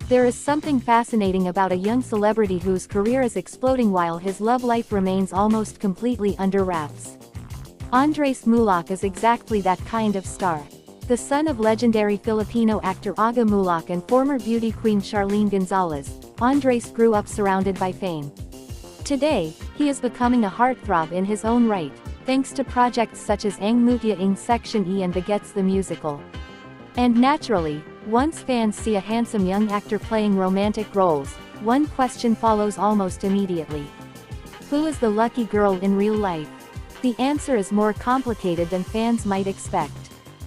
There is something fascinating about a young celebrity whose career is exploding while his love life remains almost completely under wraps. Andres Muhlach is exactly that kind of star. The son of legendary Filipino actor Ang Mutya and former beauty queen Charlene Gonzales, Andres grew up surrounded by fame. Today, he is becoming a heartthrob in his own right, thanks to projects such as Ang Mutya in Section E and The Gets the Musical. And naturally, once fans see a handsome young actor playing romantic roles, one question follows almost immediately. Who is the lucky girl in real life? The answer is more complicated than fans might expect.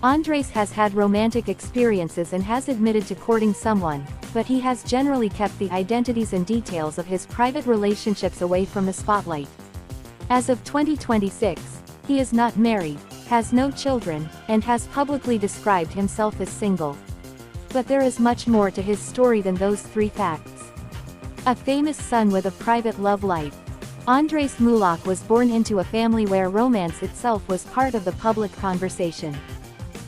Andres has had romantic experiences and has admitted to courting someone, but he has generally kept the identities and details of his private relationships away from the spotlight. As of 2026, he is not married, has no children, and has publicly described himself as single. But there is much more to his story than those three facts. A famous son with a private love life. Andres Muhlach was born into a family where romance itself was part of the public conversation.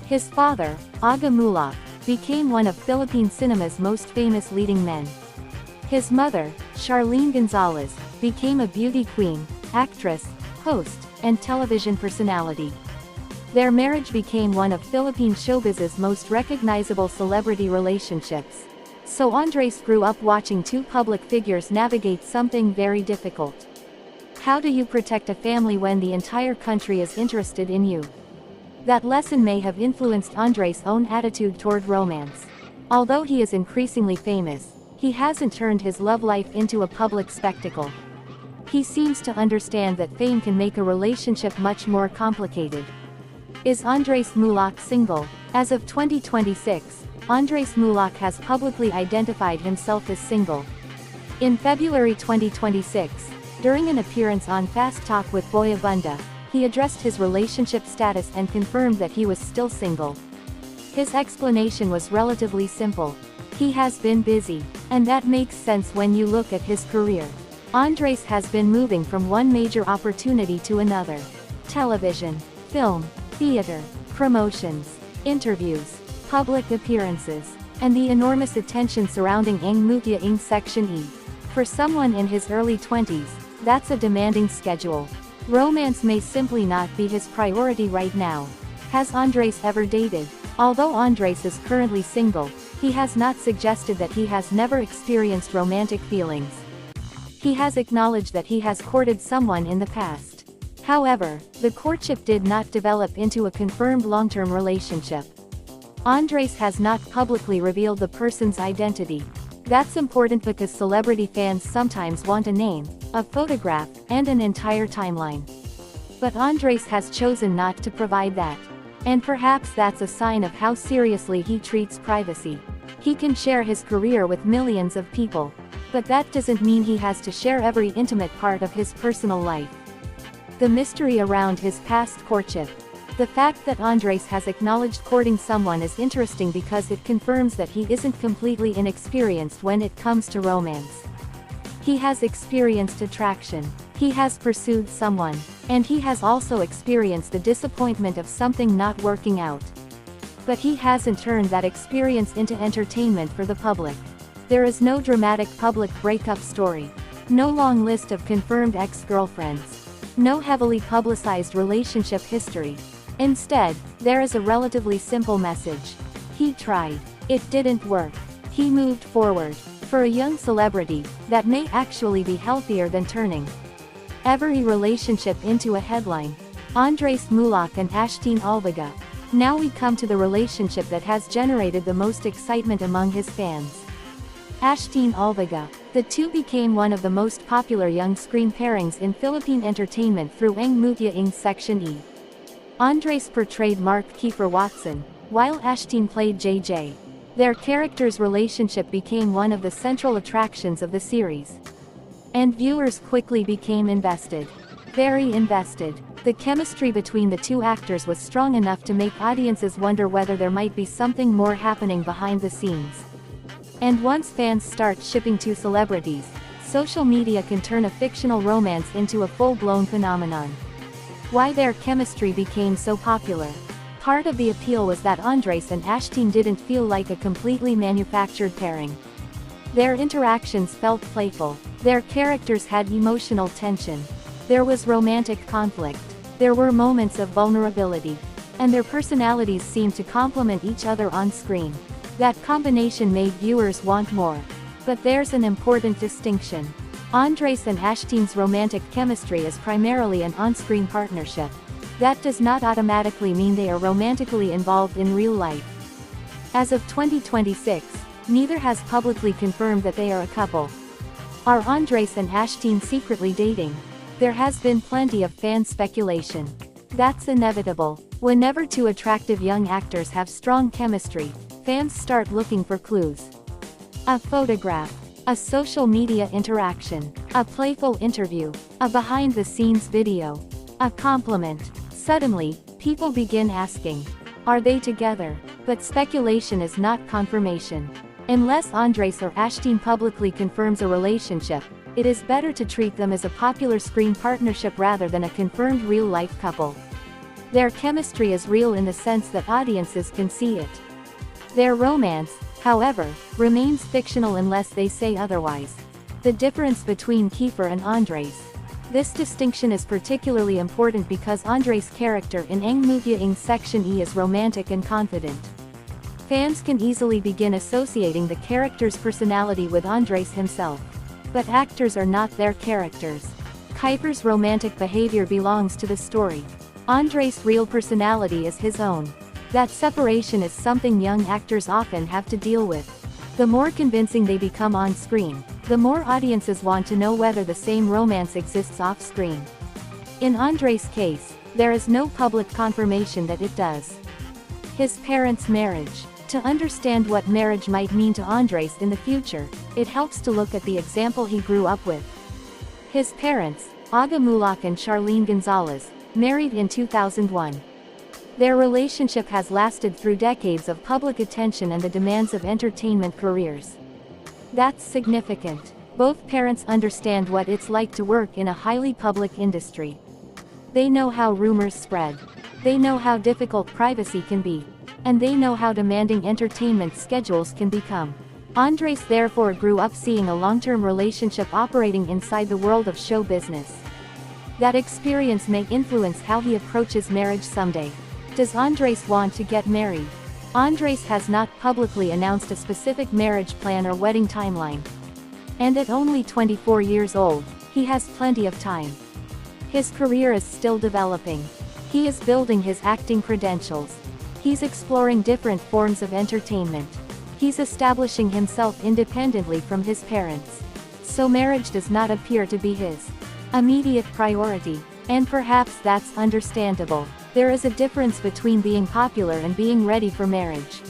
His father, Ang Mutya, became one of Philippine cinema's most famous leading men. His mother, Charlene Gonzales, became a beauty queen, actress, host, and television personality. Their marriage became one of Philippine showbiz's most recognizable celebrity relationships. So Andres grew up watching two public figures navigate something very difficult. How do you protect a family when the entire country is interested in you? That lesson may have influenced Andres' own attitude toward romance. Although he is increasingly famous, he hasn't turned his love life into a public spectacle. He seems to understand that fame can make a relationship much more complicated. Is Andres Muhlach single? As of 2026, Andres Muhlach has publicly identified himself as single. In February 2026, during an appearance on Fast Talk with Boy Abunda, he addressed his relationship status and confirmed that he was still single. His explanation was relatively simple. He has been busy, and that makes sense when you look at his career. Andres has been moving from one major opportunity to another. Television, film, theater, promotions, interviews, public appearances, and the enormous attention surrounding Ang Mutya in Section E. For someone in his early 20s, that's a demanding schedule. Romance may simply not be his priority right now. Has Andres ever dated? Although Andres is currently single, he has not suggested that he has never experienced romantic feelings. He has acknowledged that he has courted someone in the past. However, the courtship did not develop into a confirmed long-term relationship. Andres has not publicly revealed the person's identity. That's important because celebrity fans sometimes want a name, a photograph, and an entire timeline. But Andres has chosen not to provide that. And perhaps that's a sign of how seriously he treats privacy. He can share his career with millions of people. But that doesn't mean he has to share every intimate part of his personal life. The mystery around his past courtship. The fact that Andres has acknowledged courting someone is interesting because it confirms that he isn't completely inexperienced when it comes to romance. He has experienced attraction, he has pursued someone, and he has also experienced the disappointment of something not working out. But he hasn't turned that experience into entertainment for the public. There is no dramatic public breakup story, no long list of confirmed ex-girlfriends, no heavily publicized relationship history. Instead, there is a relatively simple message. He tried. It didn't work. He moved forward. For a young celebrity, that may actually be healthier than turning every relationship into a headline. Andres Muhlach and Ashtine Olviga. Now we come to the relationship that has generated the most excitement among his fans. Ashtine Olviga. The two became one of the most popular young screen pairings in Philippine entertainment through Ang Mutya in Section E. Andres portrayed Mark Kiefer Watson, while Ashtine played JJ. Their characters' relationship became one of the central attractions of the series. And viewers quickly became invested. Very invested. The chemistry between the two actors was strong enough to make audiences wonder whether there might be something more happening behind the scenes. And once fans start shipping two celebrities, social media can turn a fictional romance into a full-blown phenomenon. Why their chemistry became so popular. Part of the appeal was that Andres and Ashtine didn't feel like a completely manufactured pairing. Their interactions felt playful. Their characters had emotional tension. There was romantic conflict. There were moments of vulnerability. And their personalities seemed to complement each other on screen. That combination made viewers want more. But there's an important distinction. Andres and Ashtine's romantic chemistry is primarily an on-screen partnership. That does not automatically mean they are romantically involved in real life. As of 2026, neither has publicly confirmed that they are a couple. Are Andres and Ashtine secretly dating? There has been plenty of fan speculation. That's inevitable. Whenever two attractive young actors have strong chemistry, fans start looking for clues. A photograph, a social media interaction, a playful interview, a behind-the-scenes video, a compliment. Suddenly, people begin asking, are they together? But speculation is not confirmation. Unless Andres or Ashtine publicly confirms a relationship, it is better to treat them as a popular screen partnership rather than a confirmed real-life couple. Their chemistry is real in the sense that audiences can see it. Their romance, however, remains fictional unless they say otherwise. The difference between Kiefer and Andres. This distinction is particularly important because Andres' character in Ang Mutya Section E is romantic and confident. Fans can easily begin associating the character's personality with Andres himself. But actors are not their characters. Kiefer's romantic behavior belongs to the story. Andres' real personality is his own. That separation is something young actors often have to deal with. The more convincing they become on screen, the more audiences want to know whether the same romance exists off-screen. In Andres' case, there is no public confirmation that it does. His parents' marriage. To understand what marriage might mean to Andres in the future, it helps to look at the example he grew up with. His parents, Ang Mutya and Charlene Gonzales, married in 2001. Their relationship has lasted through decades of public attention and the demands of entertainment careers. That's significant. Both parents understand what it's like to work in a highly public industry. They know how rumors spread. They know how difficult privacy can be. And they know how demanding entertainment schedules can become. Andres therefore grew up seeing a long-term relationship operating inside the world of show business. That experience may influence how he approaches marriage someday. Does Andres want to get married? Andres has not publicly announced a specific marriage plan or wedding timeline. And at only 24 years old, he has plenty of time. His career is still developing. He is building his acting credentials. He's exploring different forms of entertainment. He's establishing himself independently from his parents. So marriage does not appear to be his immediate priority. And perhaps that's understandable. There is a difference between being popular and being ready for marriage.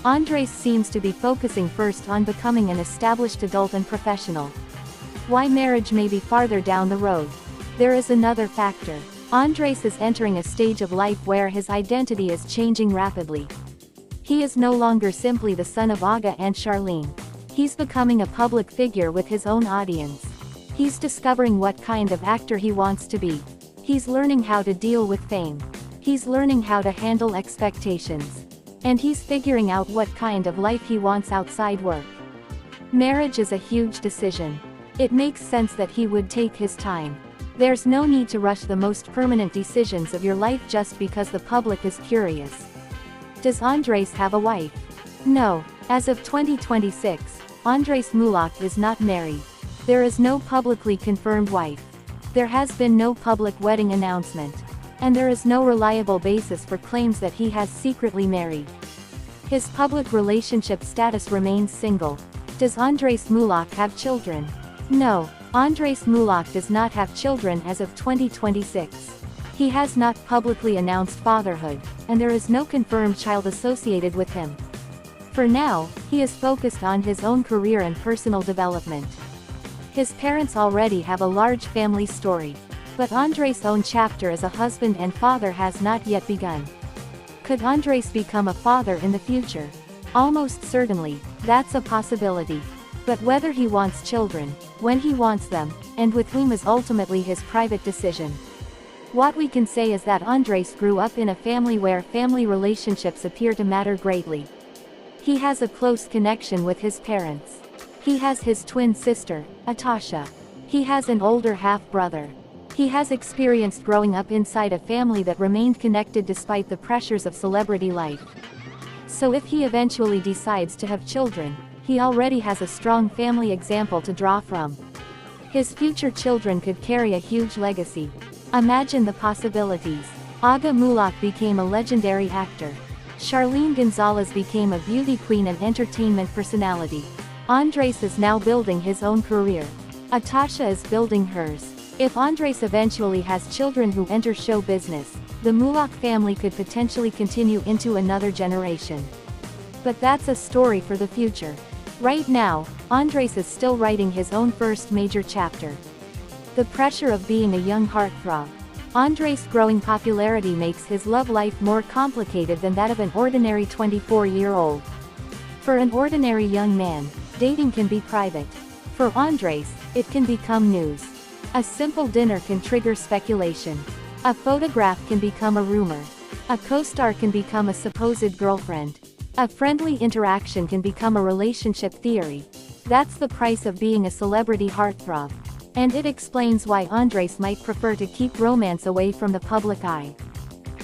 Andres seems to be focusing first on becoming an established adult and professional. Why marriage may be farther down the road? There is another factor. Andres is entering a stage of life where his identity is changing rapidly. He is no longer simply the son of Aga and Charlene. He's becoming a public figure with his own audience. He's discovering what kind of actor he wants to be. He's learning how to deal with fame. He's learning how to handle expectations. And he's figuring out what kind of life he wants outside work. Marriage is a huge decision. It makes sense that he would take his time. There's no need to rush the most permanent decisions of your life just because the public is curious. Does Andres have a wife? No. As of 2026, Andres Muhlach is not married. There is no publicly confirmed wife. There has been no public wedding announcement. And there is no reliable basis for claims that he has secretly married. His public relationship status remains single. Does Andres Muhlach have children? No. Andres Muhlach does not have children as of 2026. He has not publicly announced fatherhood, and there is no confirmed child associated with him. For now, he is focused on his own career and personal development. His parents already have a large family story. But Andres' own chapter as a husband and father has not yet begun. Could Andres become a father in the future? Almost certainly, that's a possibility. But whether he wants children, when he wants them, and with whom is ultimately his private decision. What we can say is that Andres grew up in a family where family relationships appear to matter greatly. He has a close connection with his parents. He has his twin sister, Atasha. He has an older half-brother. He has experienced growing up inside a family that remained connected despite the pressures of celebrity life. So if he eventually decides to have children, he already has a strong family example to draw from. His future children could carry a huge legacy. Imagine the possibilities. Ang Mutya became a legendary actor. Charlene Gonzales became a beauty queen and entertainment personality. Andres is now building his own career. Atasha is building hers. If Andres eventually has children who enter show business, the Muhlach family could potentially continue into another generation. But that's a story for the future. Right now, Andres is still writing his own first major chapter. The pressure of being a young heartthrob. Andres' growing popularity makes his love life more complicated than that of an ordinary 24-year-old. For an ordinary young man, dating can be private. For Andres, it can become news. A simple dinner can trigger speculation. A photograph can become a rumor. A co-star can become a supposed girlfriend. A friendly interaction can become a relationship theory. That's the price of being a celebrity heartthrob. And it explains why Andres might prefer to keep romance away from the public eye.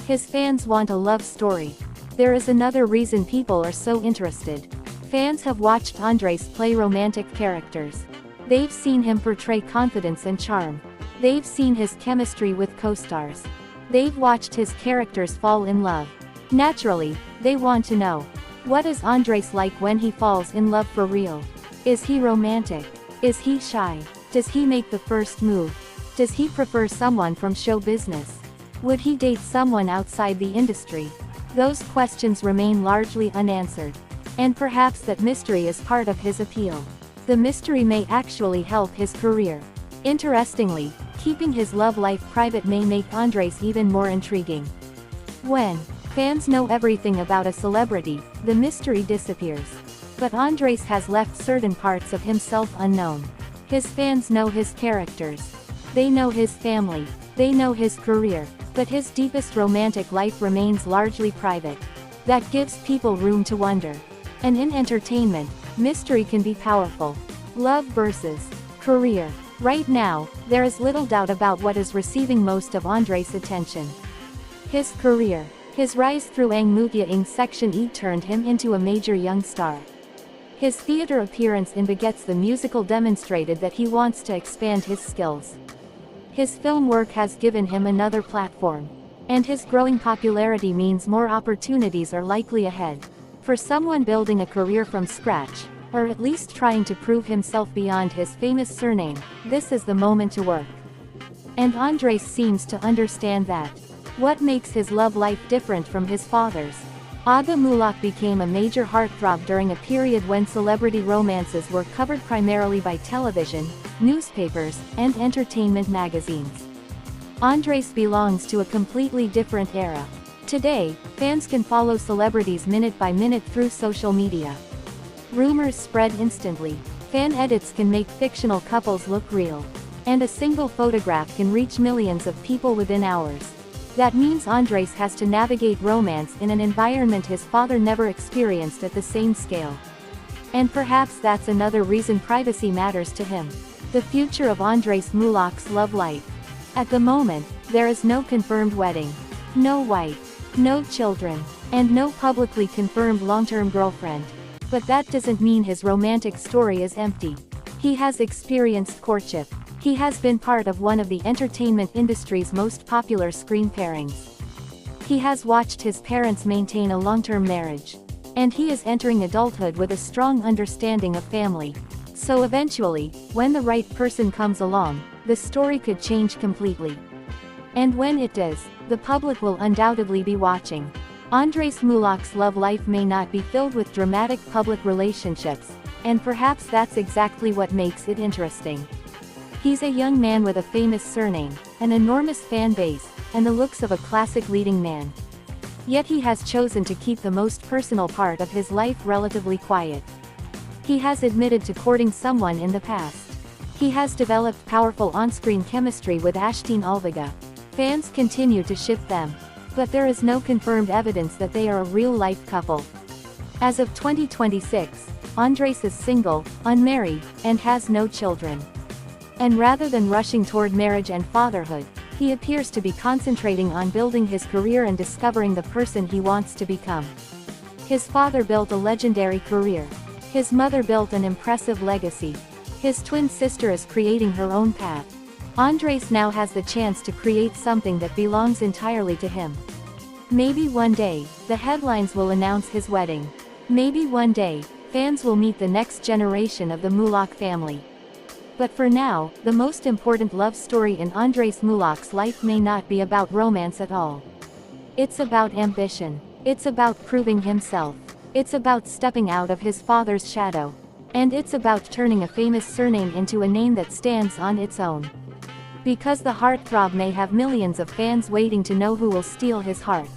His fans want a love story. There is another reason people are so interested. Fans have watched Andres play romantic characters. They've seen him portray confidence and charm. They've seen his chemistry with co-stars. They've watched his characters fall in love. Naturally, they want to know. What is Andres like when he falls in love for real? Is he romantic? Is he shy? Does he make the first move? Does he prefer someone from show business? Would he date someone outside the industry? Those questions remain largely unanswered. And perhaps that mystery is part of his appeal. The mystery may actually help his career. Interestingly, keeping his love life private may make Andres even more intriguing. When fans know everything about a celebrity, the mystery disappears. But Andres has left certain parts of himself unknown. His fans know his characters. They know his family. They know his career. But his deepest romantic life remains largely private. That gives people room to wonder. And in entertainment, mystery can be powerful. Love versus career. Right now, there is little doubt about what is receiving most of Andres' attention. His career. His rise through Ang Mutya in Section E turned him into a major young star. His theater appearance in Begets the Musical demonstrated that he wants to expand his skills. His film work has given him another platform. And his growing popularity means more opportunities are likely ahead. For someone building a career from scratch, or at least trying to prove himself beyond his famous surname, this is the moment to work. And Andres seems to understand that. What makes his love life different from his father's? Ang Mutya became a major heartthrob during a period when celebrity romances were covered primarily by television, newspapers, and entertainment magazines. Andres belongs to a completely different era. Today, fans can follow celebrities minute by minute through social media. Rumors spread instantly. Fan edits can make fictional couples look real. And a single photograph can reach millions of people within hours. That means Andres has to navigate romance in an environment his father never experienced at the same scale. And perhaps that's another reason privacy matters to him. The future of Andres Muhlach's love life. At the moment, there is no confirmed wedding. No wife. No children. And no publicly confirmed long-term girlfriend. But that doesn't mean his romantic story is empty. He has experienced courtship. He has been part of one of the entertainment industry's most popular screen pairings. He has watched his parents maintain a long-term marriage. And he is entering adulthood with a strong understanding of family. So eventually, when the right person comes along, the story could change completely. And when it does, the public will undoubtedly be watching. Andres Muhlach's love life may not be filled with dramatic public relationships, and perhaps that's exactly what makes it interesting. He's a young man with a famous surname, an enormous fan base, and the looks of a classic leading man. Yet he has chosen to keep the most personal part of his life relatively quiet. He has admitted to courting someone in the past. He has developed powerful on-screen chemistry with Ashtine Olviga. Fans continue to ship them. But there is no confirmed evidence that they are a real-life couple. As of 2026, Andres is single, unmarried, and has no children. And rather than rushing toward marriage and fatherhood, he appears to be concentrating on building his career and discovering the person he wants to become. His father built a legendary career. His mother built an impressive legacy. His twin sister is creating her own path. Andres now has the chance to create something that belongs entirely to him. Maybe one day, the headlines will announce his wedding. Maybe one day, fans will meet the next generation of the Muhlach family. But for now, the most important love story in Andres Muhlach's life may not be about romance at all. It's about ambition. It's about proving himself. It's about stepping out of his father's shadow. And it's about turning a famous surname into a name that stands on its own. Because the heartthrob may have millions of fans waiting to know who will steal his heart.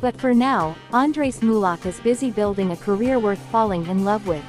But for now, Andres Muhlach is busy building a career worth falling in love with.